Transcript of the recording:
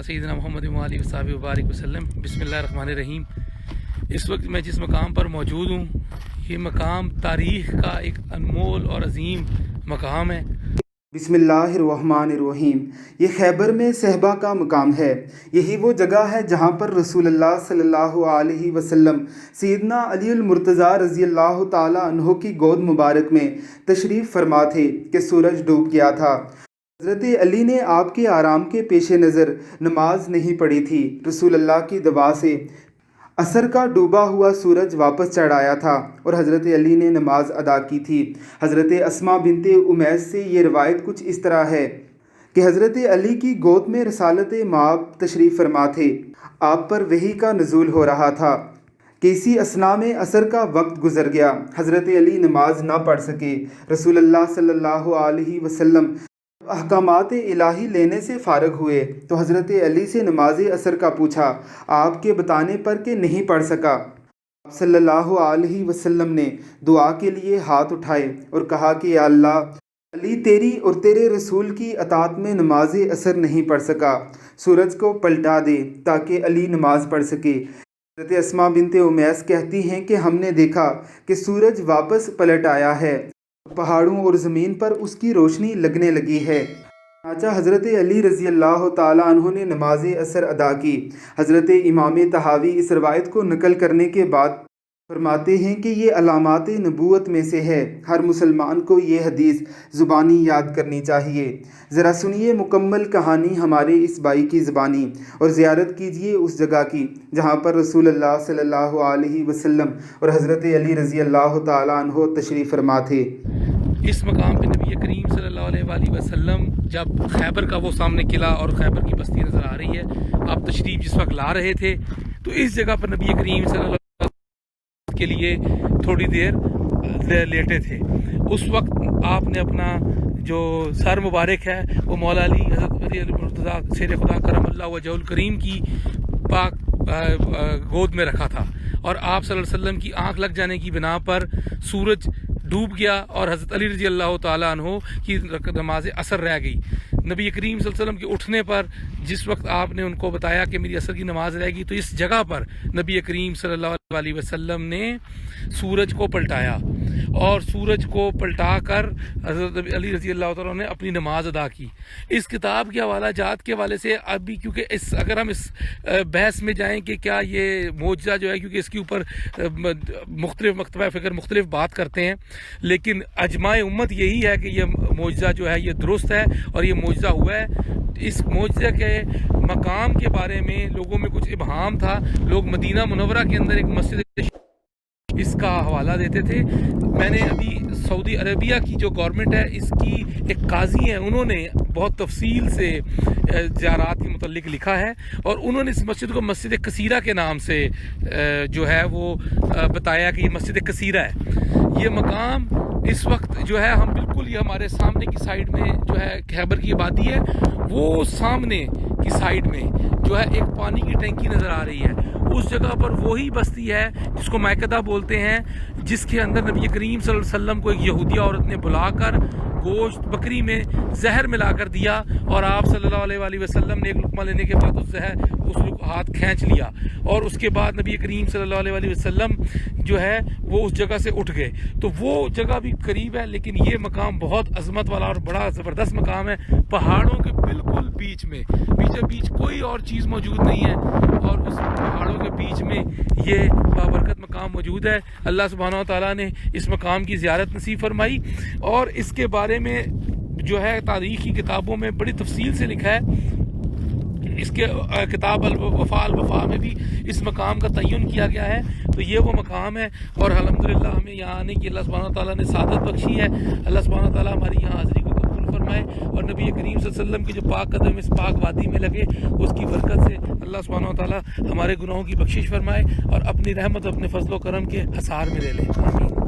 अला सय्यिदिना मुहम्मद व आलिहि वसहबिहि व बारिक वसल्लम। बिस्मिल्लाहिर्रहमानिर्रहीम। इस वक्त मैं जिस मकाम पर मौजूद हूँ, ये मकाम तारीख़ का एक अनमोल और अजीम मकाम है। बिस्मिल्लाहिर्रहमानिर्रहीम। ये खैबर में सहबा का मकाम है। यही वो जगह है जहाँ पर रसूलुल्लाह सल्लल्लाहु अलैहि वसल्लम सैयदना अलीउल मुर्तज़ा रज़ियल्लाहु ताला अन्हो की गोद मुबारक में तशरीफ़ फरमा थे कि सूरज डूब गया था। हज़रत अली ने आपके आराम के पेश नज़र नमाज नहीं पढ़ी थी। रसूलुल्लाह की दुआ से असर का डूबा हुआ सूरज वापस चढ़ आया था और हज़रत अली ने नमाज अदा की थी। हज़रत अस्मा बिनते उमैस से ये रवायत कुछ इस तरह है कि हज़रत अली की गोद में रसालत माब तशरीफ़ फरमा थे। आप पर वही का नुज़ूल हो रहा था कि इसी असना में असर का वक्त गुज़र गया। हज़रत अली नमाज ना पढ़ सके। रसूलुल्लाह सल्लल्लाहु अलैहि वसल्लम अहकामात इलाही लेने से फ़ारग हुए तो हज़रत अली से नमाज असर का पूछा। आपके बताने पर कि नहीं पढ़ सका। आप सल्लल्लाहु अलैहि वसल्लम ने दुआ के लिए हाथ उठाए और कहा कि या अल्लाह, अली तेरी और तेरे रसूल की अतात में नमाज असर नहीं पढ़ सका, सूरज को पलटा दे ताकि अली नमाज पढ़ सके। हज़रत अस्मा बिनते उमैस कहती हैं कि हमने देखा कि सूरज वापस पलट आया है, पहाड़ों और ज़मीन पर उसकी रोशनी लगने लगी है। चनाचा हज़रत अली रज़ी अल्लाह ताला अन्हु ने नमाज असर अदा की। हज़रत इमाम तहावी इस रवायत को नकल करने के बाद फरमाते हैं कि ये अलामात नबूवत में से है। हर मुसलमान को ये हदीस ज़ुबानी याद करनी चाहिए। ज़रा सुनिए मुकम्मल कहानी हमारे इस भाई की ज़बानी और ज़ियारत कीजिए उस जगह की जहाँ पर रसूलुल्लाह सल्लल्लाहु अलैहि वसल्लम और हज़रत अली रज़ी अल्लाह ताला अन्हु तशरीफ़ फरमा थे। इस मकाम पे नबी करीम सल्लल्लाहु अलैहि वसल्लम जब खैबर का वो सामने किला और खैबर की बस्ती नज़र आ रही है, आप तशरीफ़ जिस वक्त ला रहे थे तो इस जगह पर नबी करीम सल्लल्लाहु के लिए थोड़ी देर लेटे थे। उस वक्त आपने अपना जो सर मुबारक है वो मौला अली हज़रत अली मुर्तज़ा शेर खुदा करमल्लाहु वजहुल करीम की पाक गोद में रखा था और आप सल्लल्लाहु अलैहि वसल्लम की आंख लग जाने की बिना पर सूरज डूब गया और हज़रत अली रज़ी अल्लाह ताला अन्हो की नमाज असर रह गई। नबी करीम सल्लल्लाहु अलैहि वसल्लम के उठने पर जिस वक्त आपने उनको बताया कि मेरी असर की नमाज रहेगी, तो इस जगह पर नबी करीम सल्लल्लाहु अलैहि वसल्लम ने सूरज को पलटाया और सूरज को पलटा कर हज़रत अली रज़ी अल्लाह ताला ने अपनी नमाज अदा की। इस किताब के हवाला जात के हवाले से अभी क्योंकि अगर हम इस बहस में जाएँ कि क्या ये मोजज़ा जो है, क्योंकि इसके ऊपर मुख्तलिफ मकतबा फ़िक्र मुख्तलिफ बात करते हैं, लेकिन अजमाए उम्मत यही है कि ये मोजज़ा जो है ये दुरुस्त है और ये मोजज़ा हुआ है। इस मोजज़े के मकाम के बारे में लोगों में कुछ इबहाम था। लोग मदीना मुनव्वरा के अंदर एक मस्जिद इसका हवाला देते थे। मैंने अभी सऊदी अरबिया की जो गवर्नमेंट है इसकी एक काजी है, उन्होंने बहुत तफसील से ज़ियारात के मुतल्लिक लिखा है और उन्होंने इस मस्जिद को मस्जिद कसीरा के नाम से जो है वो बताया कि ये मस्जिद कसीरा है। ये मकाम इस वक्त जो है हम बिल्कुल ये हमारे सामने की साइड में जो है खैबर की आबादी है, वो सामने की साइड में जो है एक पानी की टंकी नज़र आ रही है। उस जगह पर वही बस्ती है जिसको मैकदा बोलते हैं, जिसके अंदर नबी करीम सल्लल्लाहु अलैहि वसल्लम को एक यहूदिया औरत ने बुलाकर गोश्त बकरी में जहर मिलाकर दिया और आप सल्लल्लाहु अलैहि वसल्लम ने एक लुक़मा लेने के बाद उस हाथ खींच लिया और उसके बाद नबी करीम सल्लल्लाहु अलैहि वसल्लम जो है वो उस जगह से उठ गए। तो वो जगह भी करीब है, लेकिन ये मकाम बहुत अजमत वाला और बड़ा ज़बरदस्त मकाम है। पहाड़ों के बिल्कुल बीच में बीचों बीच कोई और चीज़ मौजूद नहीं है और उस पहाड़ों के बीच में ये बाबरकत मकाम मौजूद है। अल्लाह सुब्हानहू व तआला ने इस मकाम की ज़ियारत नसीब फरमाई और इसके बारे में जो है तारीख़ की किताबों में बड़ी तफसील से लिखा है। इसके किताब अल-वफ़ा में भी इस मकाम का तय्युन किया गया है। तो ये वो मकाम है और अल्हम्दुलिल्लाह हमें यहाँ आने की अल्लाह सुब्हानहू व तआला ने सादत बख्शी है। अल्लाह सुब्हानहू व तआला हमारी यहाँ हाज़िरी को कबूल फरमाए और नबी करीम सल्लल्लाहु अलैहि वसल्लम के जो पाक कदम इस पाक वादी में लगे उसकी बरकत से अल्लाह सुब्हानहू व तआला हमारे गुनाहों की बख्शिश फरमाए और अपनी रहमत अपने फजल व करम के हसार में ले ले। आमीन।